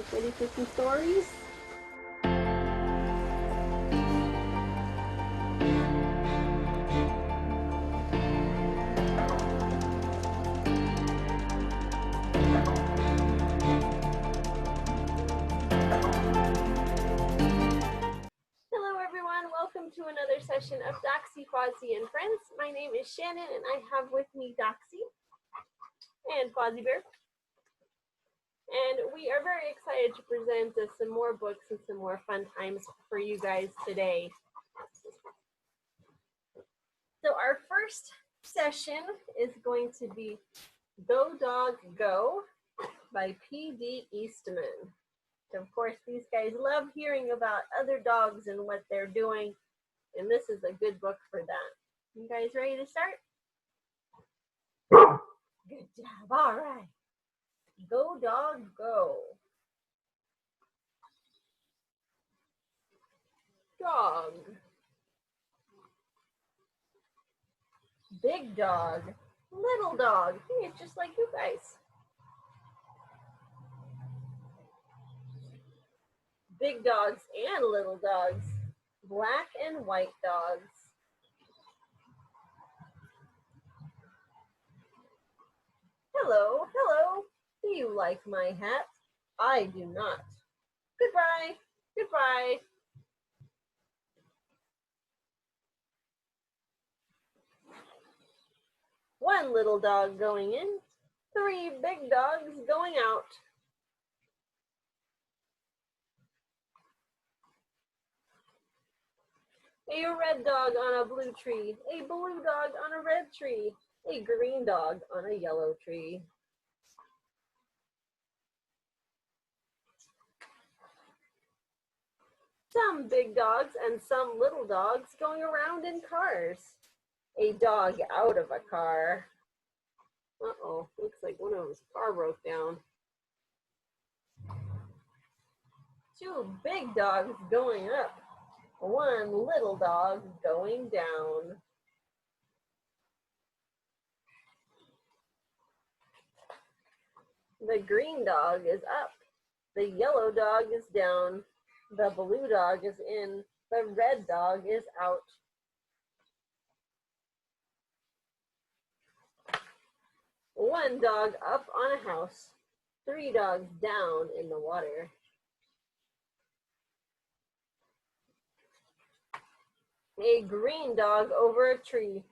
guys ready for some stories? Hello everyone, welcome to another session of Doxie, Fozzy, and Friends. My name is Shannon and I have with me Doxie and Fozzy Bear. And we are very excited to present some more books and some more fun times for you guys today. So our first session is going to be Go Dog Go by P.D. Eastman. Of course, these guys love hearing about other dogs and what they're doing, and this is a good book for that. You guys ready to start? Good job. All right. Go Dog Go. Dog. Big dog. Little dog. Hey, it's just like you guys. Big dogs and little dogs. Black and white dogs. Hello, hello. Do you like my hat? I do not. Goodbye, goodbye. One little dog going in, 3 big dogs going out. A red dog on a blue tree, a blue dog on a red tree, a green dog on a yellow tree. Some big dogs and some little dogs going around in cars. A dog out of a car. Uh-oh, looks like one of his car broke down. 2 big dogs going up. 1 little dog going down. The green dog is up. The yellow dog is down. The blue dog is in. The red dog is out. One dog up on a house. 3 dogs down in the water. A green dog over a tree.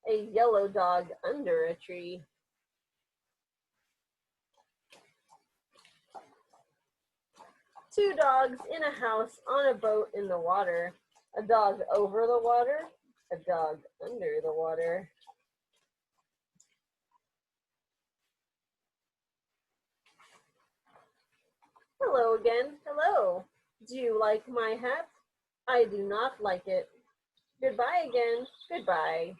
A yellow dog under a tree. Two dogs in a house on a boat in the water. A dog over the water. A dog under the water. Hello again. Hello. Do you like my hat? I do not like it. Goodbye again. Goodbye.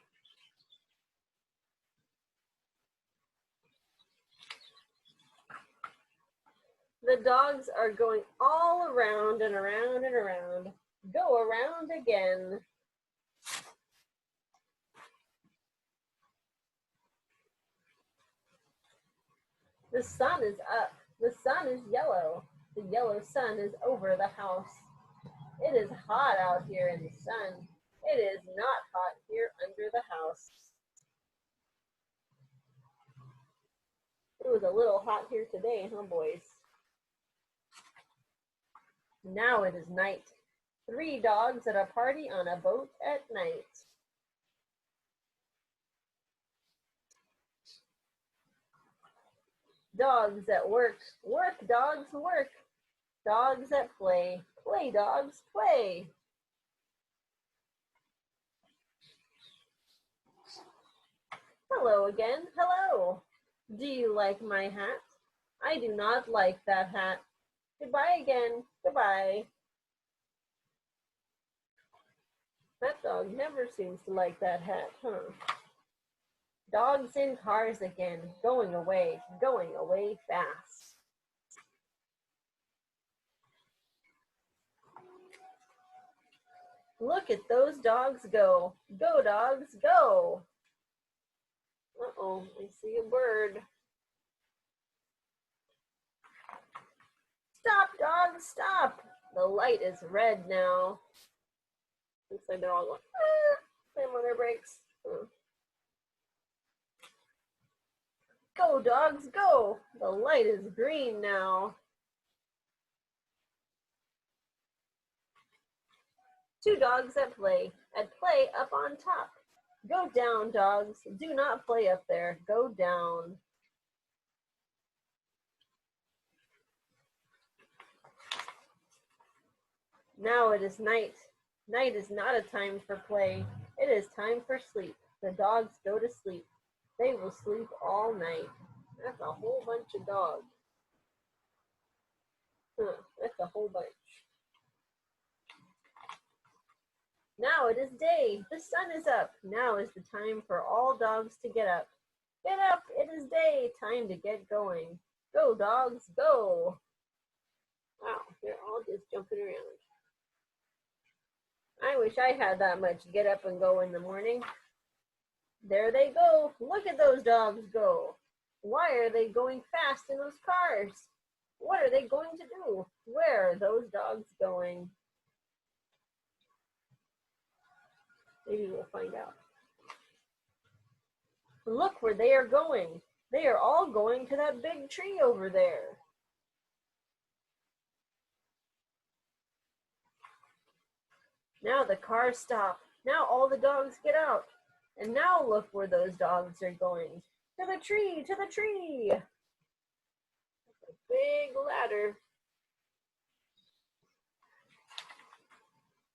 The dogs are going all around and around and around. Go around again. The sun is up. The sun is yellow. The yellow sun is over the house. It is hot out here in the sun. It is not hot here under the house. It was a little hot here today, huh, boys? Now it is night. 3 dogs at a party on a boat at night. Dogs at work. Work, dogs, work. Dogs at play. Play, dogs, play. Hello again. Hello. Do you like my hat? I do not like that hat. Goodbye again. Goodbye. That dog never seems to like that hat, huh? Dogs in cars again, going away fast. Look at those dogs go. Go, dogs, go. Uh-oh, I see a bird. Stop dogs, stop! The light is red now. Looks like they're all going, slam on their brakes. Go, dogs, go! The light is green now. Two dogs at play up on top. Go down, dogs. Do not play up there. Go down. Now it is night. Night is not a time for play. It is time for sleep. The dogs go to sleep. They will sleep all night. That's a whole bunch of dogs. That's a whole bunch. Now it is day. The sun is up. Now is the time for all dogs to get up. Get up. It is day. Time to get going. Go, dogs, go. Wow, they're all just jumping around. I wish I had that much get up and go in the morning. There they go. Look at those dogs go. Why are they going fast in those cars? What are they going to do? Where are those dogs going? Maybe we'll find out. Look where they are going. They are all going to that big tree over there. Now the cars stop. Now all the dogs get out. And now look where those dogs are going. To the tree, to the tree. That's a big ladder.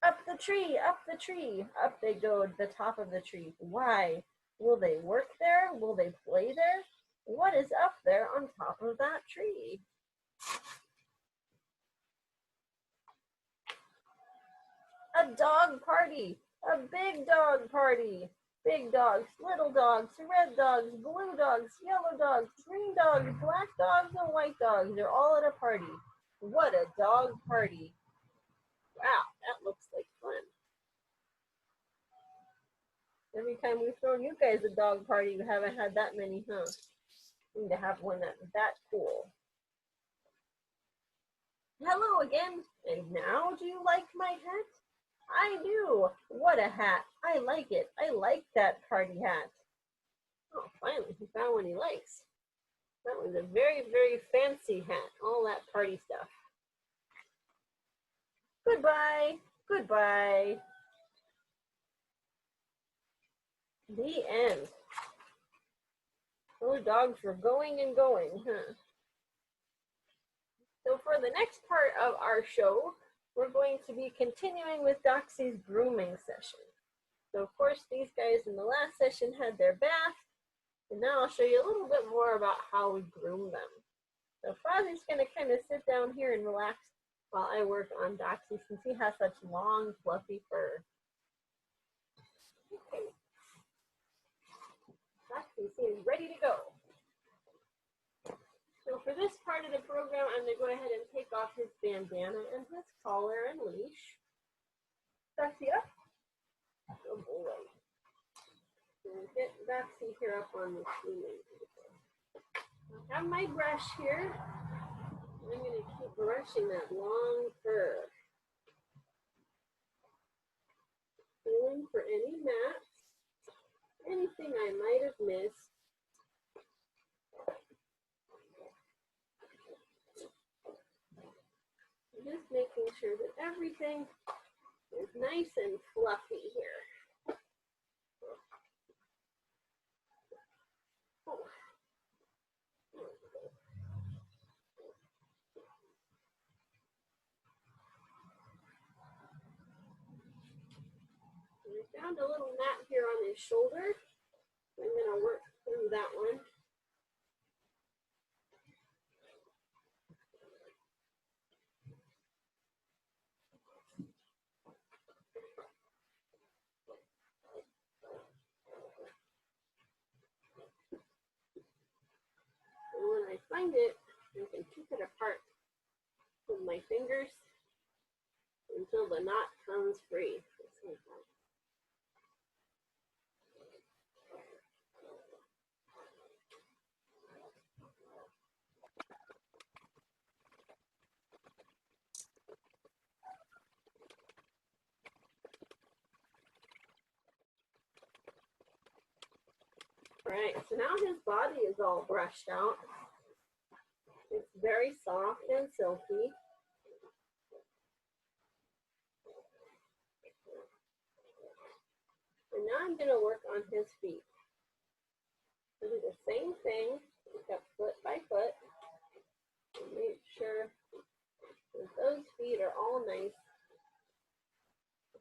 Up the tree, up the tree. Up they go to the top of the tree. Why? Will they work there? Will they play there? What is up there on top of that tree? A dog party, a big dog party. Big dogs, little dogs, red dogs, blue dogs, yellow dogs, green dogs, black dogs, and white dogs. They're all at a party. What a dog party. Wow, that looks like fun. Every time we've thrown you guys a dog party, we haven't had that many, huh? We need to have one that's that cool. Hello again, and now do you like my hat? I do. What a hat. I like it. I like that party hat. Oh, finally, he found one he likes. That was a very, very fancy hat. All that party stuff. Goodbye. Goodbye. The end. Those dogs were going and going, huh? So for the next part of our show, we're going to be continuing with Doxie's grooming session. So of course, these guys in the last session had their bath, and now I'll show you a little bit more about how we groom them. So Fozzy's gonna kind of sit down here and relax while I work on Doxie since he has such long, fluffy fur. Okay. Doxie seems ready to go. So for this part of the program, I'm going to go ahead and take off his bandana and his collar and leash. Doxie up. Oh boy. Get Doxie here up on the ceiling. I have my brush here. I'm going to keep brushing that long fur. Feeling for any mats, anything I might have missed. Just making sure that everything is nice and fluffy here. Oh. I found a little mat here on his shoulder. I'm going to work through that one. And when I find it, I can pick it apart with my fingers until the knot comes free. Just like that. right, so now his body is all brushed out. It's very soft and silky. And now I'm going to work on his feet. I'll do the same thing, pick up foot by foot, and make sure that those feet are all nice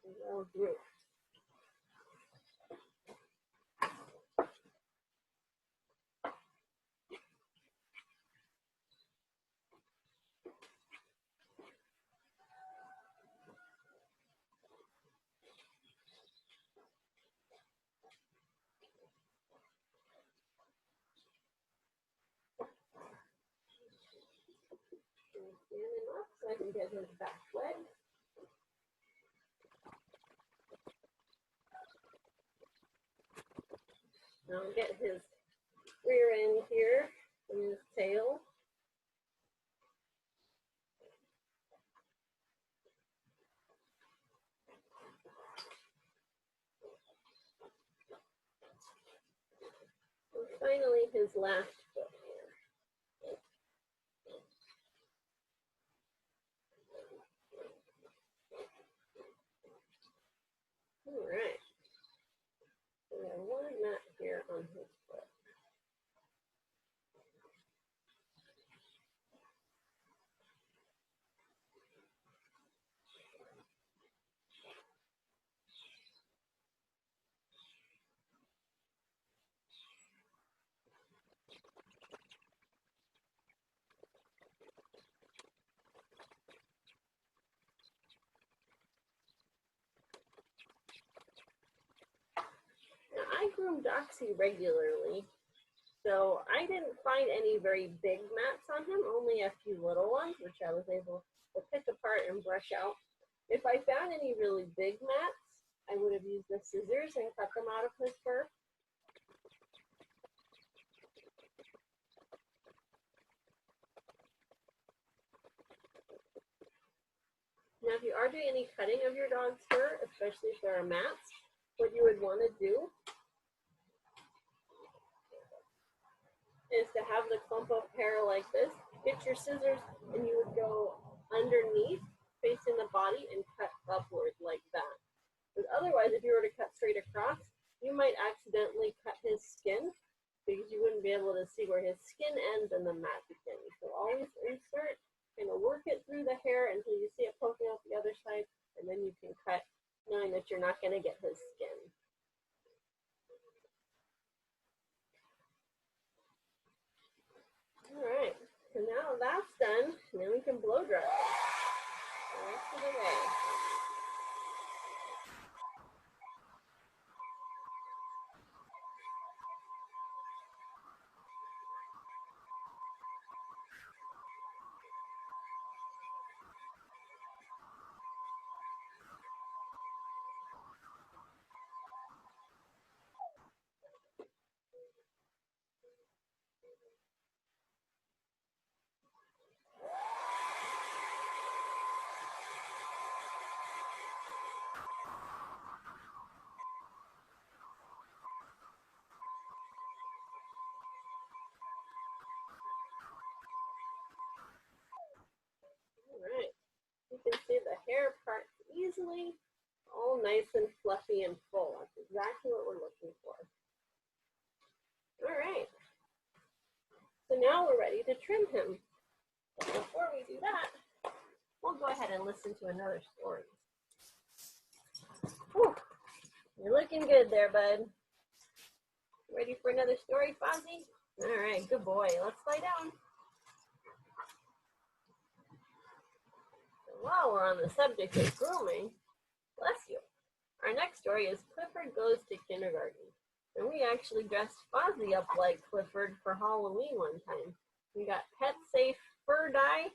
and well grouped. Standing up so I can get his back leg. Now get his rear end here and his tail. And finally his last foot here. All right. So we have one mat here on his foot. Now I groom Doxie regularly, so I didn't find any very big mats on him, only a few little ones, which I was able to pick apart and brush out. If I found any really big mats, I would have used the scissors and cut them out of his fur. Now, if you are doing any cutting of your dog's fur, especially if there are mats, what you would want to do is to have the clump of hair like this, get your scissors, and you would go underneath, facing the body, and cut upward like that. Because otherwise, if you were to cut straight across, you might accidentally cut his skin, because you wouldn't be able to see where his skin ends and the mat begins. So always insert, kind of work it through the hair until you see it poking out the other side, and then you can cut, knowing that you're not going to get his skin. All right, so now that's done, and then we can blow dry the rest of the way. Right, you can see the hair parts easily, all nice and fluffy and full. That's exactly what we're looking for. All right, so now we're ready to trim him. But before we do that, we'll go ahead and listen to another story. Whew. You're looking good there, bud. Ready for another story, Fozzy? All right, good boy. Let's lie down. While we're on the subject of grooming, bless you, our next story is Clifford Goes to Kindergarten. And we actually dressed Fozzy up like Clifford for Halloween one time. We got pet safe fur dye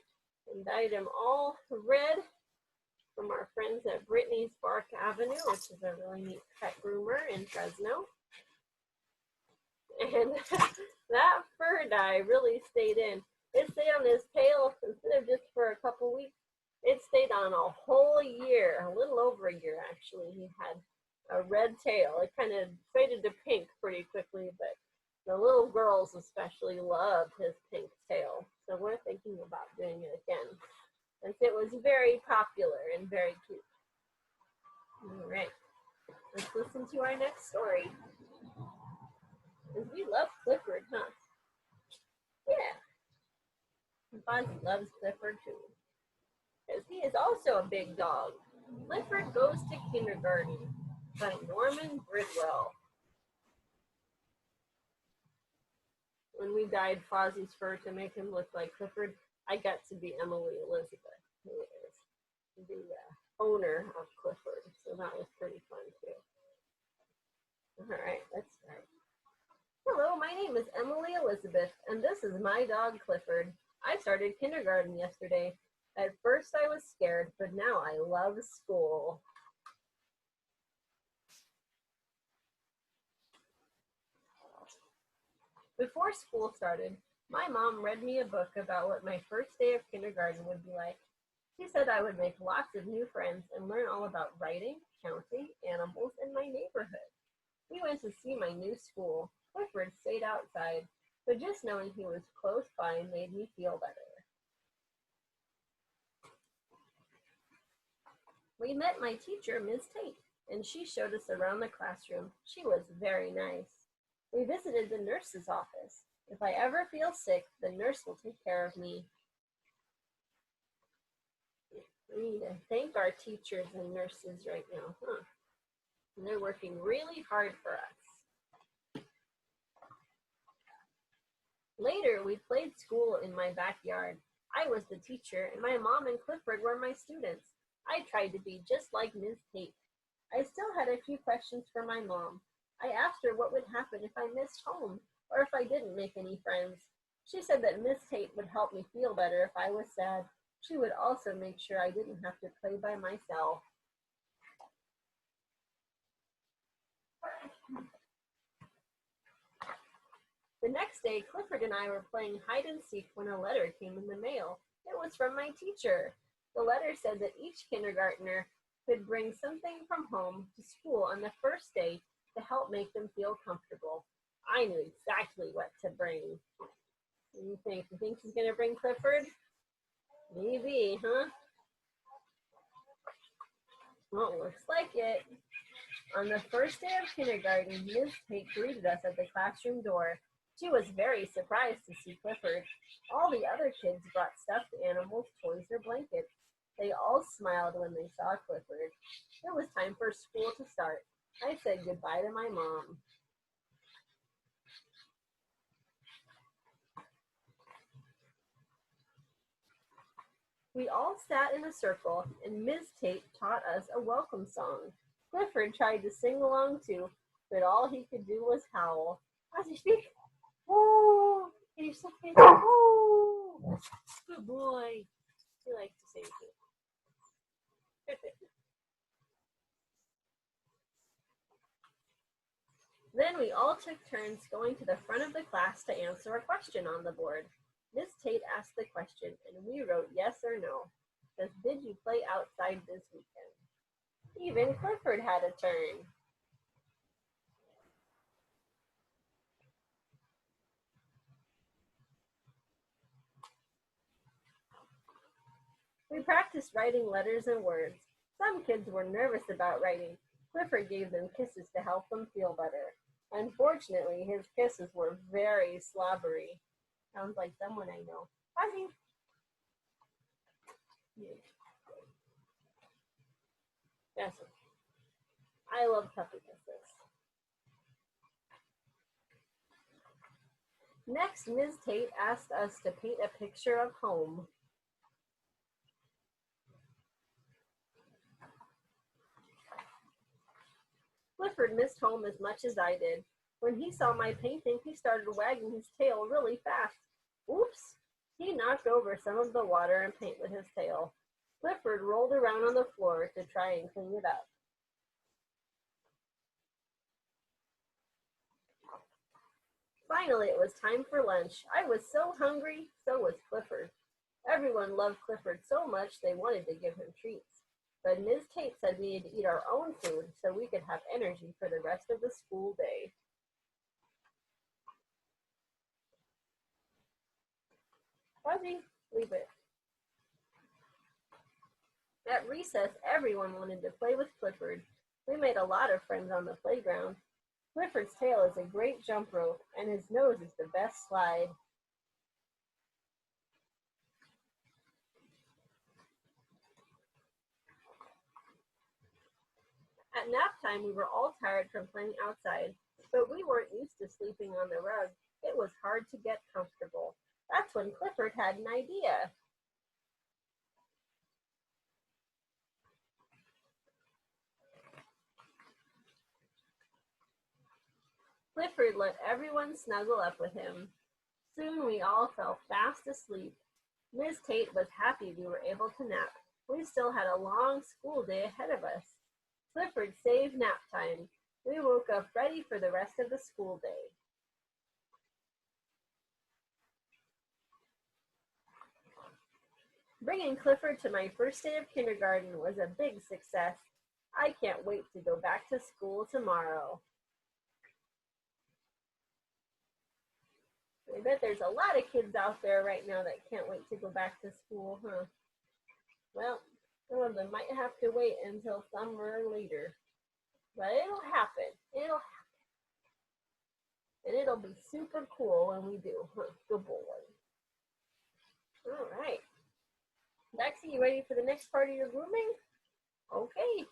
and dyed him all red from our friends at Brittany's Bark Avenue, which is a really neat pet groomer in Fresno. And that fur dye really stayed in. It stayed on his tail instead of just for a couple weeks. It stayed on a whole year, a little over a year actually. He had a red tail. It kind of faded to pink pretty quickly, but The little girls especially loved his pink tail, so we're thinking about doing it again, since it was very popular and very cute. All right, let's listen to our next story. Because we love Clifford, huh? Yeah. And Fozzie loves Clifford too, because he is also a big dog. Clifford Goes to Kindergarten by Norman Bridwell. When we dyed Fozzie's fur to make him look like Clifford, I got to be Emily Elizabeth, who is the owner of Clifford. So that was pretty fun too. All right, let's start. Hello, my name is Emily Elizabeth, and this is my dog Clifford. I started kindergarten yesterday. At first I was scared, but now I love school. Before school started, my mom read me a book about what my first day of kindergarten would be like. She said I would make lots of new friends and learn all about writing, counting, animals, and my neighborhood. We went to see my new school. Clifford stayed outside, but just knowing he was close by made me feel better. We met my teacher, Ms. Tate, and she showed us around the classroom. She was very nice. We visited the nurse's office. If I ever feel sick, the nurse will take care of me. We need to thank our teachers and nurses right now, huh? And they're working really hard for us. Later, we played school in my backyard. I was the teacher, and my mom and Clifford were my students. I tried to be just like Ms. Tate. I still had a few questions for my mom. I asked her what would happen if I missed home, or if I didn't make any friends. She said that Miss Tate would help me feel better if I was sad. She would also make sure I didn't have to play by myself. The next day, Clifford and I were playing hide and seek when a letter came in the mail. It was from my teacher. The letter said that each kindergartner could bring something from home to school on the first day to help make them feel comfortable. I knew exactly what to bring. What do you think? You think he's going to bring Clifford? Maybe, huh? Well, it looks like it. On the first day of kindergarten, Ms. Tate greeted us at the classroom door. She was very surprised to see Clifford. All the other kids brought stuffed animals, toys, or blankets. They all smiled when they saw Clifford. It was time for school to start. I said goodbye to my mom. We all sat in a circle, and Ms. Tate taught us a welcome song. Clifford tried to sing along too, but all he could do was howl. As you speak, oh, can you stop it? Oh, good boy. He likes to sing too. Then we all took turns going to the front of the class to answer a question on the board. Miss Tate asked the question, and we wrote yes or no. Says, did you play outside this weekend? Even Clifford had a turn. We practiced writing letters and words. Some kids were nervous about writing. Clifford gave them kisses to help them feel better. Unfortunately, his kisses were very slobbery. Sounds like someone I know. Fuzzy. Yes. I love puppy kisses. Next, Ms. Tate asked us to paint a picture of home. Clifford missed home as much as I did. When he saw my painting, he started wagging his tail really fast. Oops! He knocked over some of the water and paint with his tail. Clifford rolled around on the floor to try and clean it up. Finally, it was time for lunch. I was so hungry, so was Clifford. Everyone loved Clifford so much they wanted to give him treats. But Ms. Tate said we needed to eat our own food so we could have energy for the rest of the school day. Fuzzy, leave it. At recess, everyone wanted to play with Clifford. We made a lot of friends on the playground. Clifford's tail is a great jump rope, and his nose is the best slide. At nap time, we were all tired from playing outside, but we weren't used to sleeping on the rug. It was hard to get comfortable. That's when Clifford had an idea. Clifford let everyone snuggle up with him. Soon we all fell fast asleep. Miss Tate was happy we were able to nap. We still had a long school day ahead of us. Clifford saved nap time. We woke up ready for the rest of the school day. Bringing Clifford to my first day of kindergarten was a big success. I can't wait to go back to school tomorrow. I bet there's a lot of kids out there right now that can't wait to go back to school, huh? Well, some of them might have to wait until summer later. But it'll happen. It'll happen. And it'll be super cool when we do, huh? Good boy. All right. Doxie, you ready for the next part of your grooming? Okay.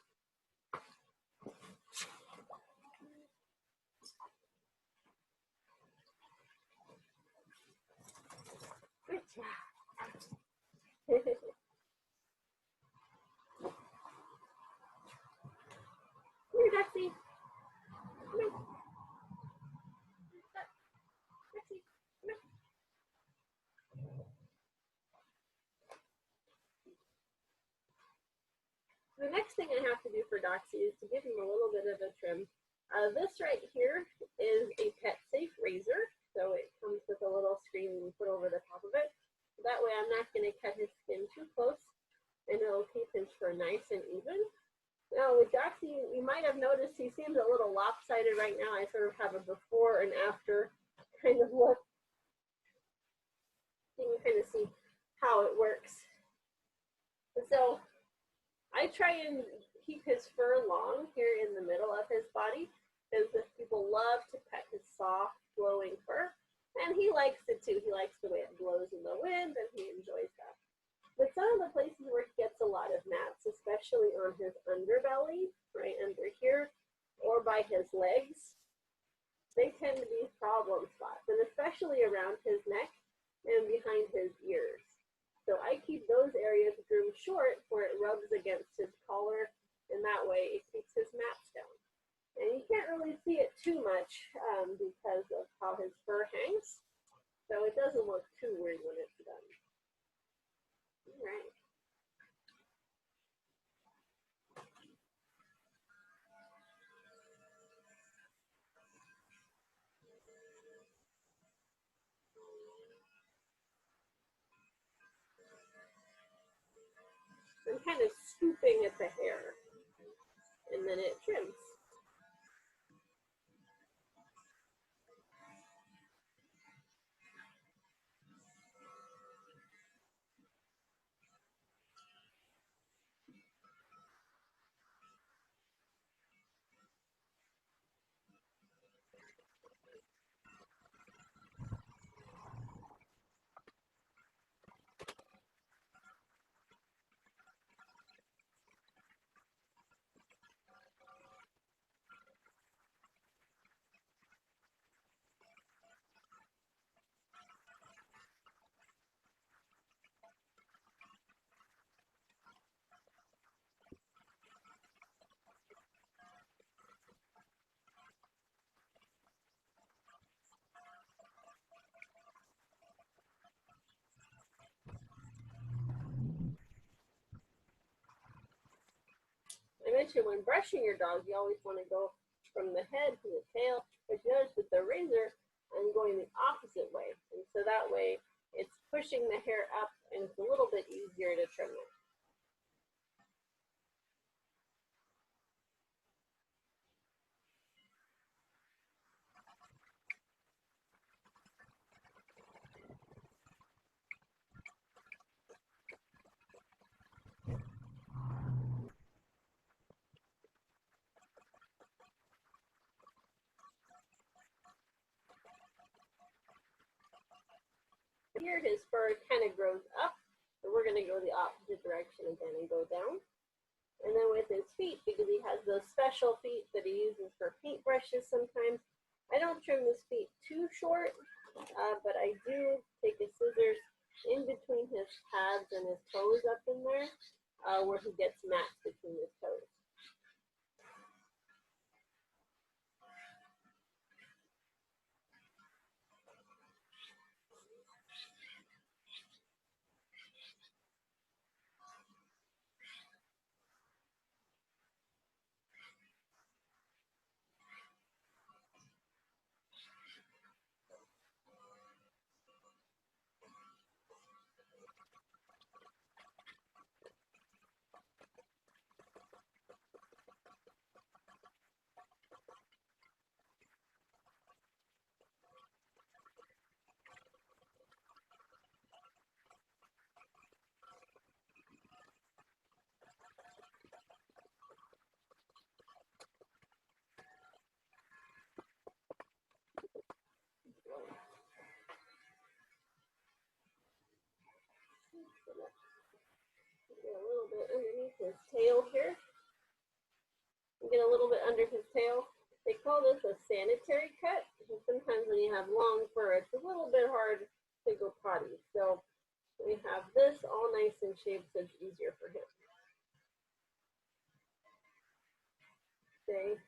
Good job. Come here, Doxie. Come here. Doxie, come here. The next thing I have to do for Doxie is to give him a little bit of a trim. This right here is a pet safe razor. So it comes with a little screen you put over the top of it. That way I'm not going to cut his skin too close, and it'll keep his fur nice and even. Now with Doxie, you might have noticed he seems a little lopsided right now. I sort of have a before and after kind of look. You can kind of see how it works. And so I try and keep his fur long here in the middle of his body because people love to pet his soft, flowing fur. And he likes it too. He likes the way it blows in the wind, and he enjoys that. But some of the places where he gets a lot of gnats, especially on his underbelly, right under here, or by his legs, they tend to be problem spots, and especially around his neck and behind his ears. So I keep those areas groomed short where it rubs against his collar, and that way it keeps his mats down. And you can't really see it too much because of how his fur hangs. So it doesn't look too weird when it's done. All right. I'm kind of scooping at the hair, and then it trims. I mentioned when brushing your dog, you always want to go from the head to the tail, but you notice with the razor, I'm going the opposite way. And so that way it's pushing the hair up and it's a little bit easier to trim it. here, his fur kind of grows up. So we're going to go the opposite direction again and go down. And then with his feet, because he has those special feet that he uses for paintbrushes sometimes, I don't trim his feet too short, but I do take the scissors in between his pads and his toes up in there, where he gets mats between his toes. Get a little bit underneath his tail here. Get a little bit under his tail. They call this a sanitary cut, because sometimes when you have long fur, it's a little bit hard to go potty. So we have this all nice and shaved so it's easier for him. Okay.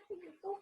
Here you go.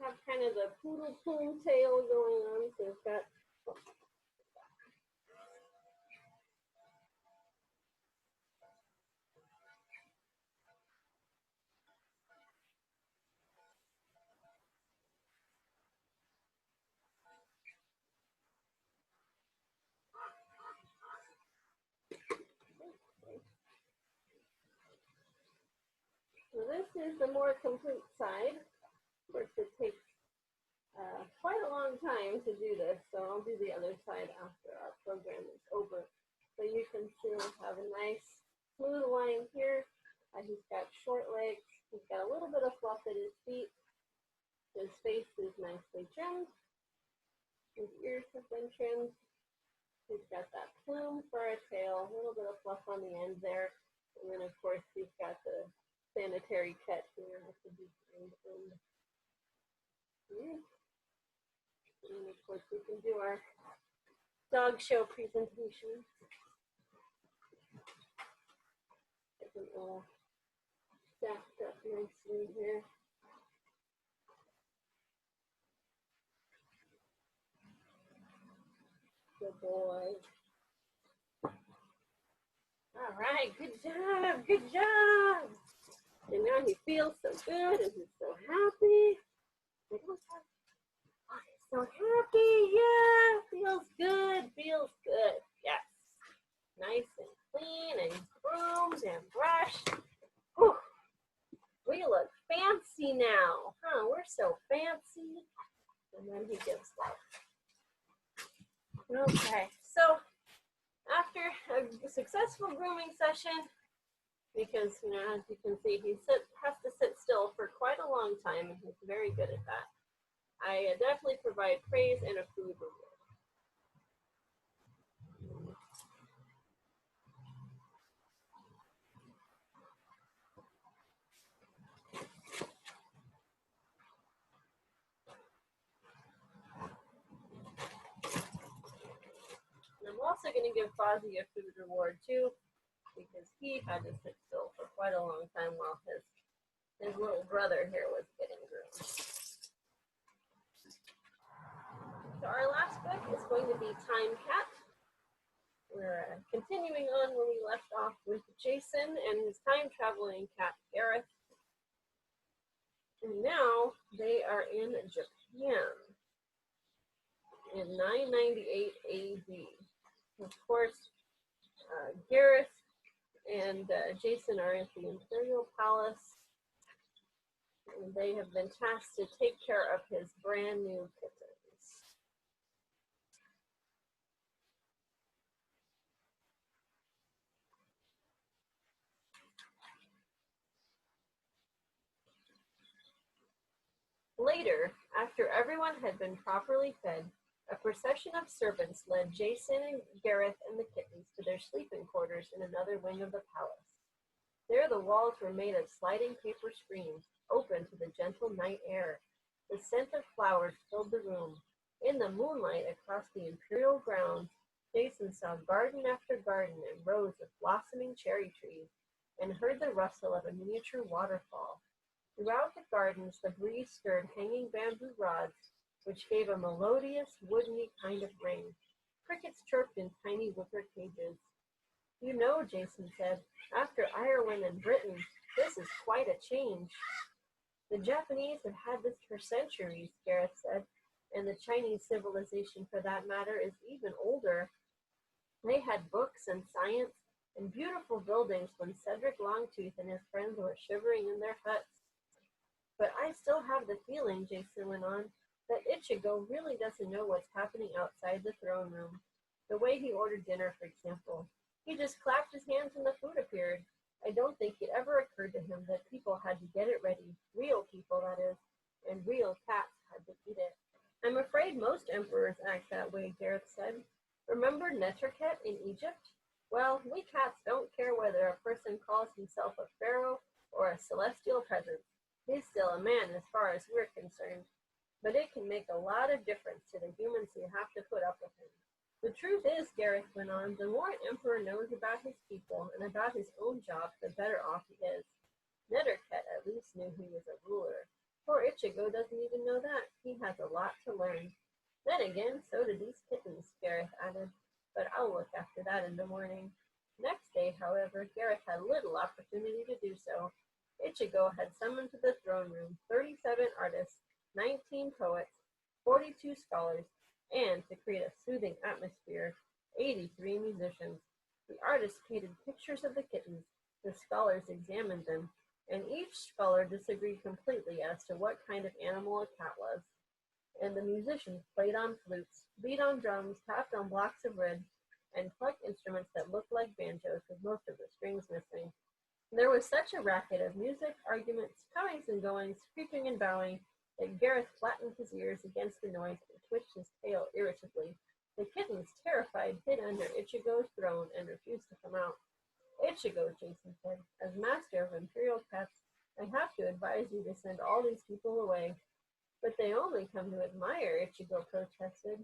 Have kind of the poodle plume tail going on, so it's got so this is the more complete side. Of course, it takes quite a long time to do this, so I'll do the other side after our program is over. So you can see we have a nice smooth line here. He's got short legs. He's got a little bit of fluff at his feet. His face is nicely trimmed. His ears have been trimmed. He's got that plume for a tail, a little bit of fluff on the end there. And then, of course, he's got the sanitary cut here at the beak end. And, of course, we can do our dog show presentation. Get them all stacked up nicely here. Good boy. All right, good job, good job. And now he feels so good and he's so happy. Oh, he's so happy, yeah, feels good, yes. Nice and clean and groomed and brushed. Whew. We look fancy now, huh? We're so fancy. And then he gives love. Okay, so after a successful grooming session, because, you know, as you can see, he has to sit still for quite a long time, and he's very good at that. I definitely provide praise and a food reward. And I'm also going to give Fozzy a food reward too, because he had to sit still for quite a long time while his little brother here was getting groomed. So our last book is going to be Time Cat. We're continuing on where we left off with Jason and his time traveling cat Gareth. And now they are in Japan in 998 AD. Of course, Gareth and Jason are at the Imperial Palace, and they have been tasked to take care of his brand new kittens. Later, after everyone had been properly fed, a procession of servants led Jason and Gareth and the kittens to their sleeping quarters in another wing of the palace. There the walls were made of sliding paper screens, open to the gentle night air. The scent of flowers filled the room. In the moonlight across the imperial grounds, Jason saw garden after garden and rows of blossoming cherry trees, and heard the rustle of a miniature waterfall. Throughout the gardens, the breeze stirred hanging bamboo rods, which gave a melodious, woodeny kind of ring. Crickets chirped in tiny wicker cages. You know, Jason said, after Ireland and Britain, this is quite a change. The Japanese have had this for centuries, Gareth said, and the Chinese civilization, for that matter, is even older. They had books and science and beautiful buildings when Cedric Longtooth and his friends were shivering in their huts. But I still have the feeling, Jason went on, that Ichigo really doesn't know what's happening outside the throne room. The way he ordered dinner, for example. He just clapped his hands and the food appeared. I don't think it ever occurred to him that people had to get it ready, real people, that is, and real cats had to eat it. I'm afraid most emperors act that way, Gareth said. Remember Neterket in Egypt? Well, we cats don't care whether a person calls himself a pharaoh or a celestial presence. He's still a man as far as we're concerned. But it can make a lot of difference to the humans who have to put up with him. The truth is, Gareth went on, the more an emperor knows about his people and about his own job, the better off he is. Neterket at least knew he was a ruler. Poor Ichigo doesn't even know that. He has a lot to learn. Then again, so do these kittens, Gareth added. But I'll look after that in the morning. Next day, however, Gareth had little opportunity to do so. Ichigo had summoned to the throne room 37 artists, 19 poets, 42 scholars, and, to create a soothing atmosphere, 83 musicians. The artists painted pictures of the kittens, the scholars examined them, and each scholar disagreed completely as to what kind of animal a cat was. And the musicians played on flutes, beat on drums, tapped on blocks of wood, and plucked instruments that looked like banjos with most of the strings missing. There was such a racket of music, arguments, comings and goings, creeping and bowing, that Gareth flattened his ears against the noise and twitched his tail irritably. The kittens, terrified, hid under Ichigo's throne and refused to come out. Ichigo, Jason said, as master of Imperial Cats, I have to advise you to send all these people away. But they only come to admire, Ichigo protested.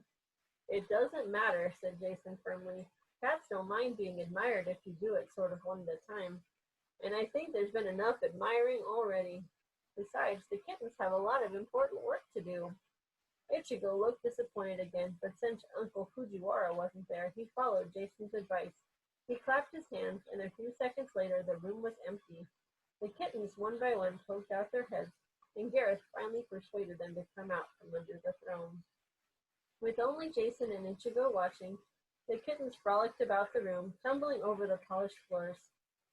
It doesn't matter, said Jason firmly. Cats don't mind being admired if you do it sort of one at a time. And I think there's been enough admiring already. Besides, the kittens have a lot of important work to do. Ichigo looked disappointed again, but since Uncle Fujiwara wasn't there, he followed Jason's advice. He clapped his hands, and a few seconds later the room was empty. The kittens, one by one, poked out their heads, and Gareth finally persuaded them to come out from under the throne. With only Jason and Ichigo watching, the kittens frolicked about the room, tumbling over the polished floors.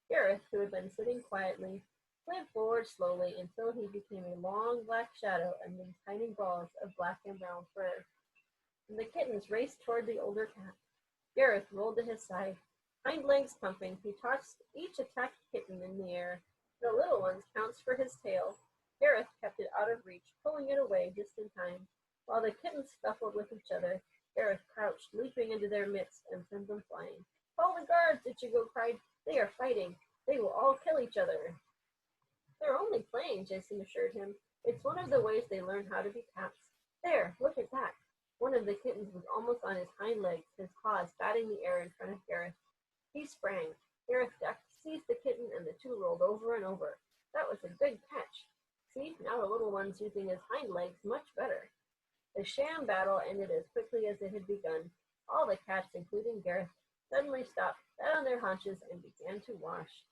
Gareth, who had been sitting quietly, slid forward slowly until he became a long black shadow amid tiny balls of black and brown fur. And the kittens raced toward the older cat. Gareth rolled to his side. Hind legs pumping, he tossed each attacked kitten in the air. The little ones pounced for his tail. Gareth kept it out of reach, pulling it away just in time. While the kittens scuffled with each other, Gareth crouched, leaping into their midst, and sent them flying. Hold the guards, Ichigo cried. They are fighting. They will all kill each other. They're only playing, Jason assured him. It's one of the ways they learn how to be cats. There, look at that. One of the kittens was almost on his hind legs, his paws batting the air in front of Gareth. He sprang. Gareth ducked, seized the kitten, and the two rolled over and over. That was a good catch. See, now the little one's using his hind legs much better. The sham battle ended as quickly as it had begun. All the cats, including Gareth, suddenly stopped, sat on their haunches, and began to wash.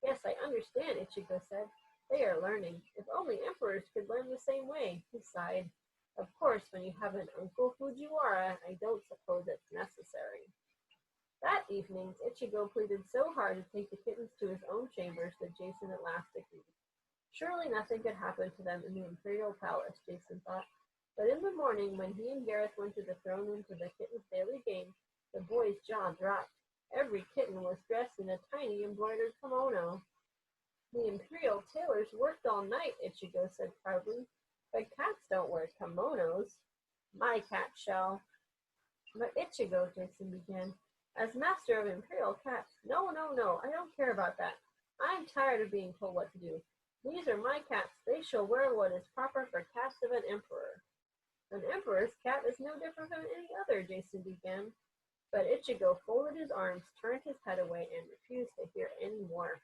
Yes, I understand, Ichigo said. They are learning. If only emperors could learn the same way, he sighed. Of course, when you have an Uncle Fujiwara, I don't suppose it's necessary. That evening, Ichigo pleaded so hard to take the kittens to his own chambers that Jason at last agreed. Surely nothing could happen to them in the Imperial Palace, Jason thought. But in the morning, when he and Gareth went to the throne room for the kittens' daily game, the boy's jaw dropped. Every kitten was dressed in a tiny embroidered kimono. The Imperial tailors worked all night, Ichigo said proudly. But cats don't wear kimonos. My cat shall. But Ichigo, Jason began, as master of Imperial Cats, no, I don't care about that. I'm tired of being told what to do. These are my cats. They shall wear what is proper for cats of an emperor. An emperor's cat is no different from any other, Jason began. But Ichigo folded his arms, turned his head away, and refused to hear any more.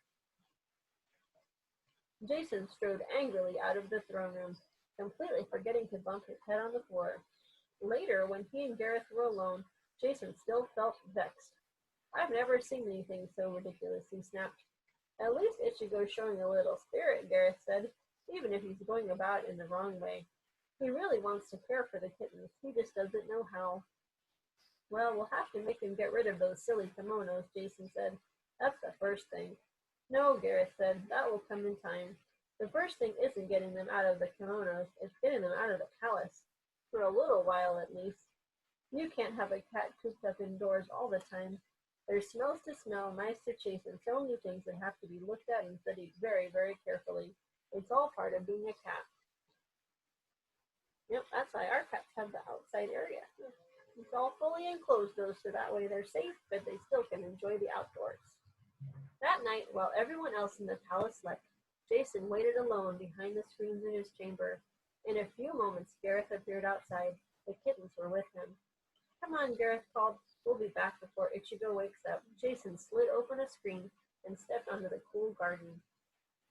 Jason strode angrily out of the throne room, completely forgetting to bump his head on the floor. Later, when he and Gareth were alone, Jason still felt vexed. I've never seen anything so ridiculous, he snapped. At least Ichigo's showing a little spirit, Gareth said. even if he's going about it in the wrong way. He really wants to care for the kittens. He just doesn't know how. Well, we'll have to make him get rid of those silly kimonos, Jason said. That's the first thing. No, Gareth said, that will come in time. The first thing isn't getting them out of the kimonos, it's getting them out of the palace. For a little while, at least. You can't have a cat cooped up indoors all the time. There's smells to smell, mice to chase, and so many things that have to be looked at and studied very, very carefully. It's all part of being a cat. Yep, that's why our cats have the outside area. It's all fully enclosed, though, so that way they're safe, but they still can enjoy the outdoors. That night, while everyone else in the palace slept, Jason waited alone behind the screens in his chamber. In a few moments, Gareth appeared outside. The kittens were with him. Come on, Gareth called. We'll be back before Ichigo wakes up. Jason slid open a screen and stepped onto the cool garden.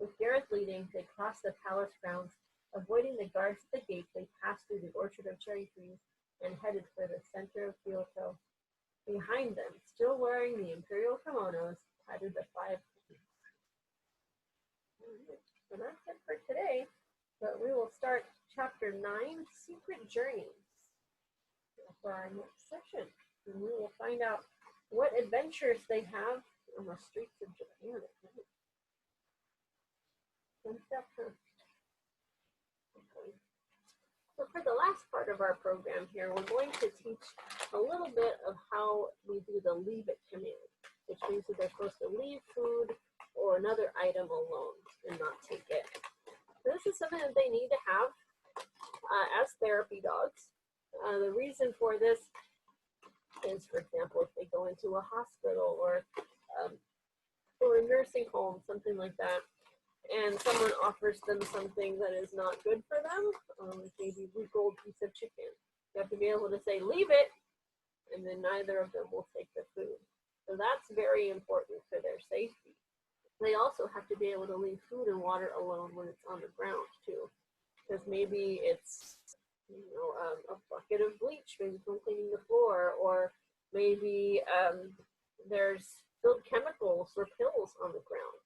With Gareth leading, they crossed the palace grounds. Avoiding the guards at the gate, they passed through the orchard of cherry trees and headed for the center of Kyoto. Behind them, still wearing the imperial kimonos, pattered the 5 kittens. So that's it for today, but we will start chapter 9, Secret Journeys, for our next session. And we will find out what adventures they have on the streets of Japan. So for the last part of our program here, we're going to teach a little bit of how we do the leave it command, which means that they're supposed to leave food or another item alone and not take it. So this is something that they need to have as therapy dogs. The reason for this is, for example, if they go into a hospital or a nursing home, something like that, and someone offers them something that is not good for them, maybe week old piece of chicken. You have to be able to say, leave it, and then neither of them will take the food. So that's very important for their safety. They also have to be able to leave food and water alone when it's on the ground, too. Because maybe it's, a bucket of bleach, maybe from cleaning the floor, or maybe there's spilled chemicals or pills on the ground.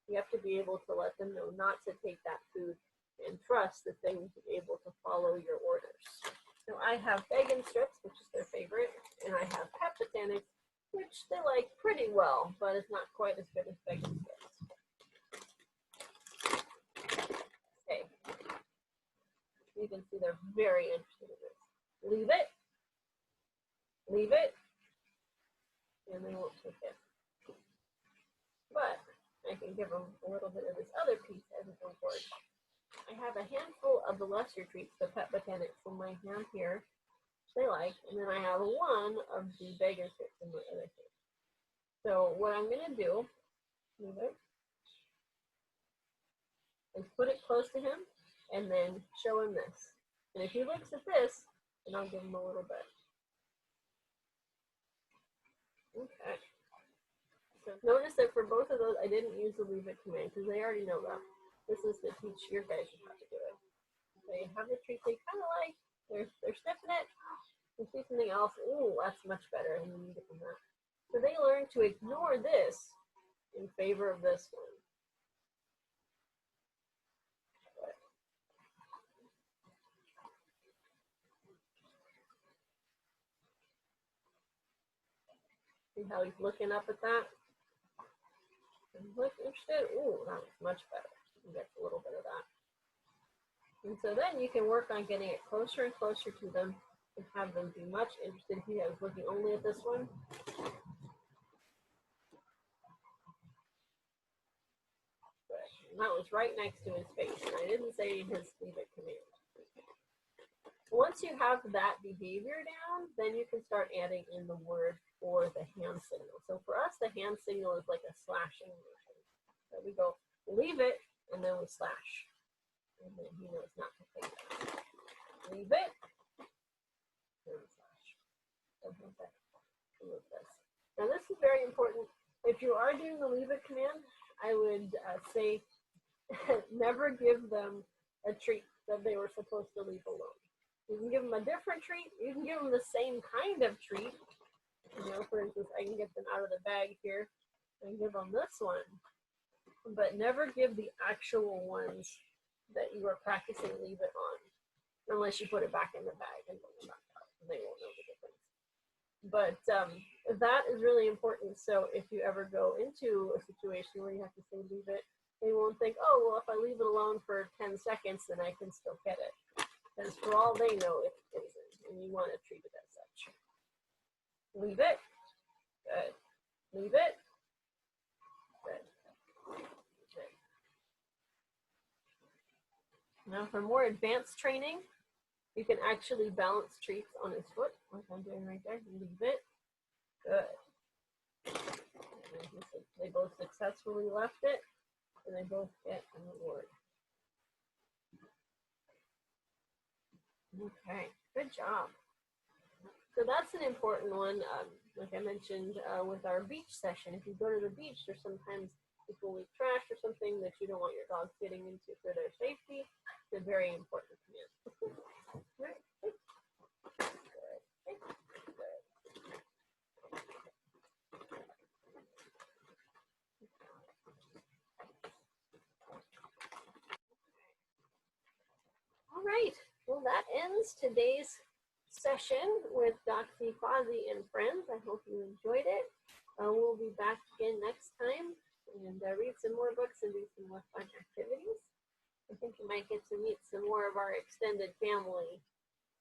You have to be able to let them know not to take that food and trust that they will be able to follow your orders. So I have bacon strips, which is their favorite, and I have pet botanics, which they like pretty well, but it's not quite as good as bacon strips. Okay. You can see they're very interested in this. Leave it, and they won't take it. But I can give them a little bit of this other piece as a reward. I have a handful of the lesser treats, the pet botanics, in my hand here, which they like, and then I have one of the bacon strips in my other hand. So what I'm going to do is put it close to him and then show him this. And if he looks at this, then I'll give him a little bit. Okay. So notice that for both of those, I didn't use the leave it command because they already know that. This is to teach your guys how to do it. They have the treat they kind of like. They're sniffing it. They see something else. Ooh, that's much better. And then you get them that. So they learn to ignore this in favor of this one. See how he's looking up at that? Look interested? Ooh, that was much better. You get a little bit of that. And so then you can work on getting it closer and closer to them and have them be much interested. He was looking only at this one. And that was right next to his face. And I didn't say his leave it command. Once you have that behavior down, then you can start adding in the word for the hand signal. So for us, the hand signal is like a slashing motion. So we go, leave it, and then we slash. And then he knows not to take that. Leave it, and we slash. Something like that. This. Now this is very important. If you are doing the leave it command, I would say never give them a treat that they were supposed to leave alone. You can give them a different treat. You can give them the same kind of treat. For instance, I can get them out of the bag here and give them this one. But never give the actual ones that you are practicing leave it on, unless you put it back in the bag and bring it back out. They won't know the difference. But that is really important. So if you ever go into a situation where you have to say leave it, they won't think, oh, well, if I leave it alone for 10 seconds, then I can still get it. Because for all they know, it's poison, and you want to treat it as such. Leave it. Good. Leave it. Good. Good. Now for more advanced training, you can actually balance treats on his foot, like I'm doing right there. Leave it. Good. They both successfully left it, and they both get an award. Okay, good job. So that's an important one. Like I mentioned with our beach session, if you go to the beach, there's sometimes people leave trash or something that you don't want your dogs getting into for their safety. It's a very important command. Right. All right, well, that ends today's session with Doxie, Fozzy, and friends. I hope you enjoyed it. We'll be back again next time and read some more books and do some more fun activities. I think you might get to meet some more of our extended family.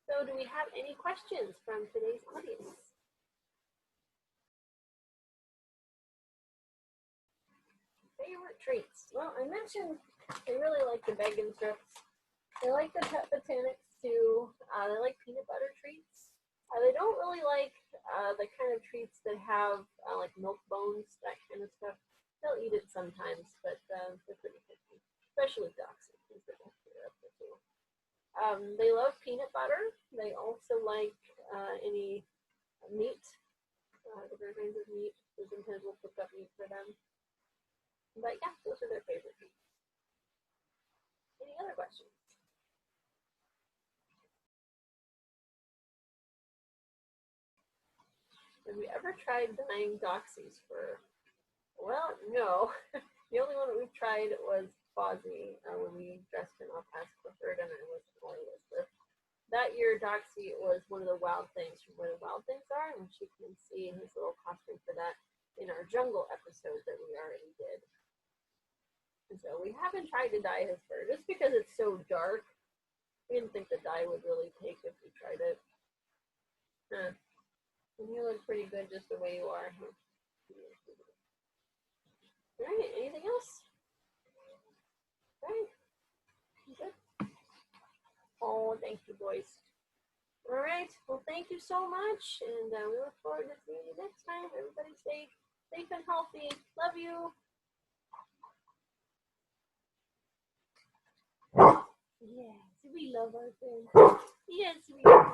So do we have any questions from today's audience? Favorite treats? Well, I mentioned they really like the bacon strips. They like the pet botanics too. They like peanut butter treats. They don't really like the kind of treats that have like milk bones, that kind of stuff. They'll eat it sometimes, but they're pretty picky, especially Doxie. They love peanut butter. They also like any meat, different kinds of meat. So sometimes we'll cook up meat for them. But yeah, those are their favorite treats. Any other questions? Have we ever tried dyeing Doxies fur? Well, no. The only one that we've tried was Fozzy when we dressed him up as Clifford and I was Elizabeth. That year, Doxie was one of the wild things from where the wild things are, and you can see his little costume for that in our jungle episode that we already did. And so we haven't tried to dye his fur just because it's so dark. We didn't think the dye would really take if we tried it. And you look pretty good just the way you are. All right, anything else? All right, good. Oh, thank you, boys. All right, well, thank you so much, and we look forward to seeing you next time. Everybody stay safe and healthy. Love you. Yes, we love our friends. Yes, we do.